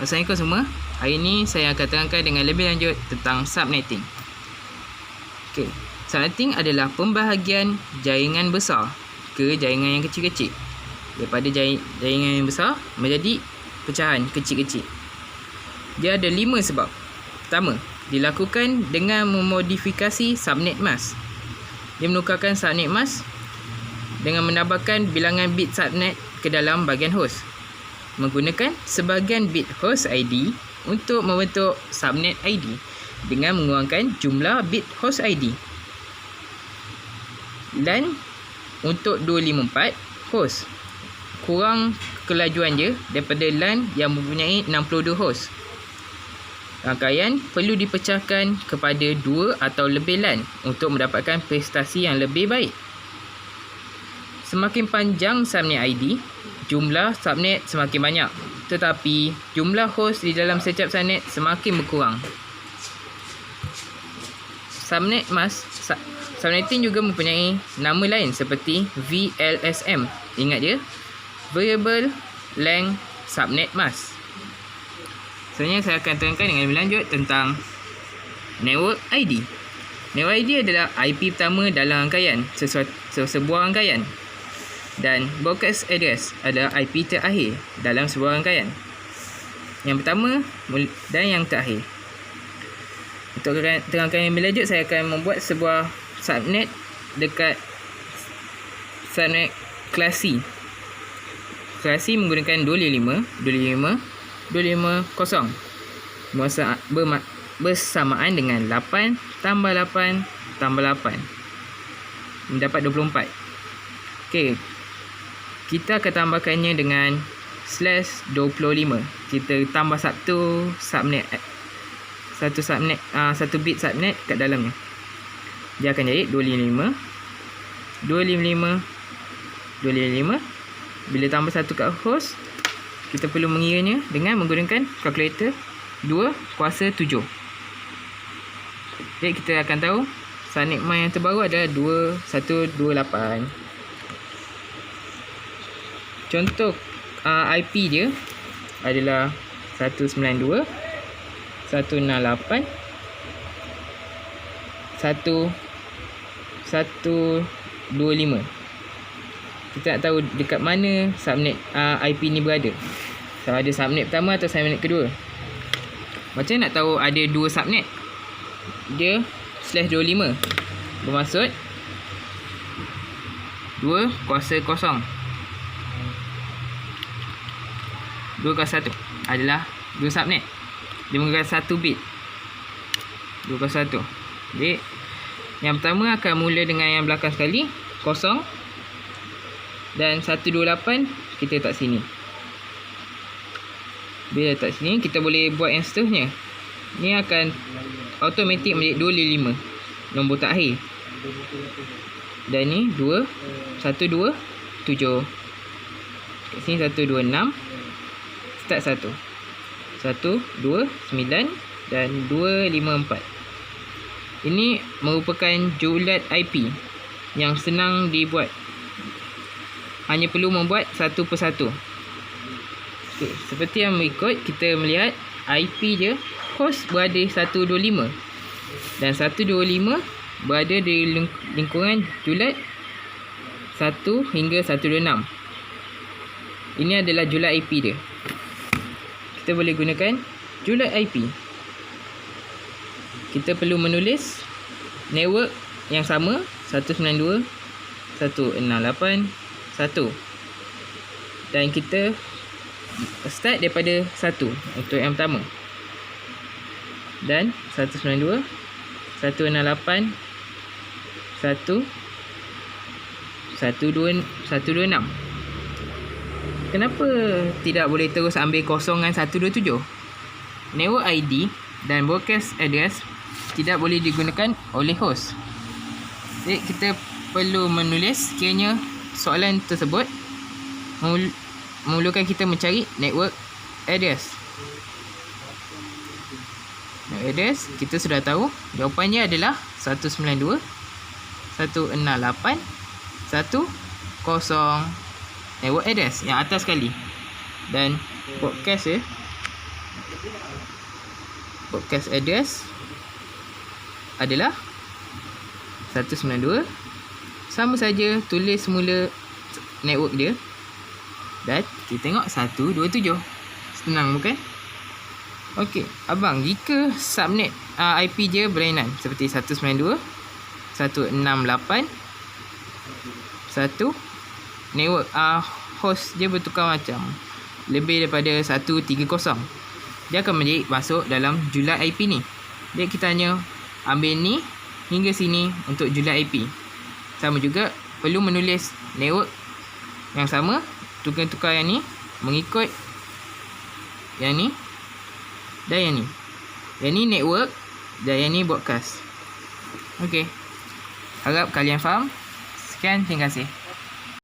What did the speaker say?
Assalamualaikum semua. Hari ini saya akan terangkan dengan lebih lanjut tentang subnetting. Okey, subnetting adalah pembahagian jaringan besar ke jaringan yang kecil-kecil. Daripada jaringan yang besar menjadi pecahan kecil-kecil. Dia ada 5 sebab. Pertama, dilakukan dengan memodifikasi subnet mask. Dia menukarkan subnet mask dengan menambahkan bilangan bit subnet ke dalam bahagian host, menggunakan sebahagian bit host ID untuk membentuk subnet ID dengan mengurangkan jumlah bit host ID. LAN untuk 254 host, kurang kelajuan dia daripada LAN yang mempunyai 62 host. Rangkaian perlu dipecahkan kepada 2 atau lebih LAN untuk mendapatkan prestasi yang lebih baik. Semakin panjang subnet ID, jumlah subnet semakin banyak, tetapi jumlah host di dalam setiap subnet semakin berkurang. Subnet mask, subnetting juga mempunyai nama lain seperti VLSM. Ingat dia, Variable Length Subnet Mask. Sebenarnya saya akan terangkan dengan lebih lanjut tentang Network ID. Network ID adalah IP pertama dalam rangkaian, sebuah rangkaian. Dan broadcast address adalah IP terakhir dalam sebuah rangkaian. Yang pertama dan yang terakhir. Untuk terangkan yang lebih lanjut, saya akan membuat sebuah subnet dekat subnet klasi. Klasi menggunakan 255 bersamaan dengan 8 tambah 8 tambah 8 mendapat 24. Okey, kita akan tambahkannya dengan /25. Kita tambah satu bit subnet kat dalamnya. Dia akan jadi 255 255 255. Bila tambah satu kat host, kita perlu mengiranya dengan menggunakan kalkulator 2 kuasa 7. Jadi kita akan tahu subnet mask yang terbaru adalah 2128. Contoh IP dia adalah 192 168 125. Kita nak tahu dekat mana subnet IP ni berada. Sama ada subnet pertama atau subnet kedua. Macam nak tahu ada 2 subnet? Dia /25 bermaksud 2 kuasa 0. 2 kuasa 1 adalah 2 subnet. Dia menggunakan 1 bit. 2 kuasa 1. Jadi yang pertama akan mula dengan yang belakang sekali 0. Dan 128 kita letak sini. Bila letak sini, kita boleh buat yang seterusnya. Ini akan automatik menjadi 255, nombor terakhir. Dan ni 2 127. Kat sini 126. Start 1 1 2 9 dan 254. Ini merupakan julat IP yang senang dibuat. Hanya perlu membuat satu persatu. Okay, seperti yang berikut, kita melihat IP dia, host berada 125 dan 125 berada di lingkungan julat 1 hingga 126. Ini adalah julat IP dia. Kita boleh gunakan julat IP. Kita perlu menulis network yang sama 192 168 1. Dan kita start daripada 1 untuk yang pertama. Dan 192 168 1 126. Kenapa tidak boleh terus ambil kosongan 127? Network ID dan broadcast address tidak boleh digunakan oleh host. Jadi kita perlu menulis sekiranya soalan tersebut memerlukan kita mencari network address. Network address kita sudah tahu jawapannya adalah 192 168 10 network address yang atas sekali. Dan broadcast broadcast address adalah 192. Sama saja tulis semula network dia. Dan kita tengok 127. Senang bukan? Okey, abang, jika subnet IP je berlainan seperti 192, 168, 1 network host dia bertukar macam lebih daripada 130, dia akan menjadi masuk dalam julat IP ni. Jadi kita hanya ambil ni hingga sini untuk julat IP. Sama juga perlu menulis network yang sama, tukar-tukar yang ni mengikut yang ni dan yang ni. Yang ni network dan yang ni broadcast. Okey, harap kalian faham. Sekian, terima kasih.